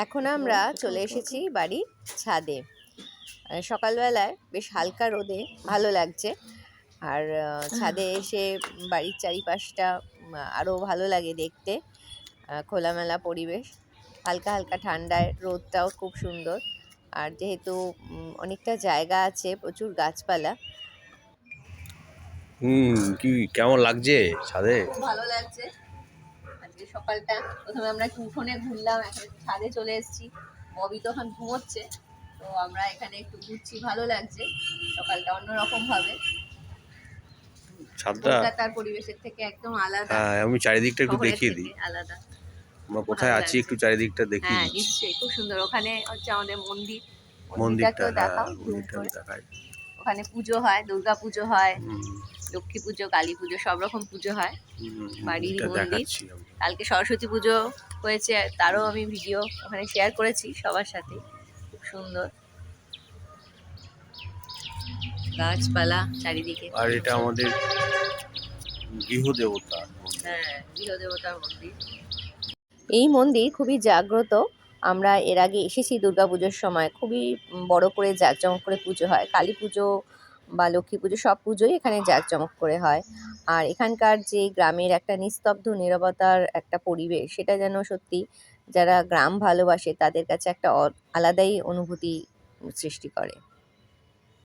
এখন আমরা চলে এসেছি বাড়ির ছাদে। সকালবেলায় বেশ হালকা রোদে ভালো লাগছে। আর ছাদে এসে বাড়ির চারিপাশটা আরও ভালো লাগে দেখতে। খোলামেলা পরিবেশ, হালকা হালকা ঠান্ডায়, রোদটাও খুব সুন্দর। আর যেহেতু অনেকটা জায়গা আছে, প্রচুর গাছপালা। কি কেমন লাগছে ছাদে? খুব ভালো লাগছে। আজকে সকালটা প্রথমে আমরা একটু উঠোনে ঘুরলাম, এখন ছাদে চলে এসেছি। ববি তো এখন ঘুমোচ্ছে, তো আমরা এখানে একটু ঘুরছি, ভালো লাগছে। সকালটা অন্যরকম ভাবে, ছাদটা কলকাতার পরিবেশের থেকে একদম আলাদা। হ্যাঁ, আমি চারিদিকটা একটু শহরের দেখিয়ে থেকে দিই। আলাদা, আমরা কোথায় ভালো আছি লাগছে। একটু চারিদিকটা দেখিয়ে হ্যাঁ দিচ্ছি। নিশ্চয়ই, খুব সুন্দর। ওখানে হচ্ছে আমাদের মন্দির, মন্দিরটা, মন্দিরটাকেও হ্যাঁ দেখাও জুম মন্দিরটা আমি করে। দেখাই। ওখানে পুজো হয়, দুর্গা পুজো হয়, হুম, লক্ষ্মী পুজো, কালী পুজো, সব রকম পুজো হয়। বাড়িরই মন্দিরটা মন্দির। দেখাচ্ছি আমি। কালকে সরস্বতী পুজো হয়েছে, তারও আমি ভিডিও ওখানে শেয়ার করেছি সবার সাথে। খুব সুন্দর গাছপালা চারিদিকে। আর এটা আমাদের গৃহদেবতা। হ্যাঁ, গৃহদেবতার মন্দির। এই মন্দির খুবই জাগ্রত। আমরা এর আগে এসেছি দুর্গাপুজোর সময়, খুবই বড় করে জাঁকজমক করে পুজো হয়। কালী পুজো বা লক্ষ্মী পুজো, সব পুজোই এখানে জাঁকজমক করে হয়। আর এখানকার যে গ্রামের একটা নিস্তব্ধ নীরবতার একটা পরিবেশ, সেটা যেন সত্যি যারা গ্রাম ভালোবাসে তাদের কাছে একটা আলাদাই অনুভূতি সৃষ্টি করে।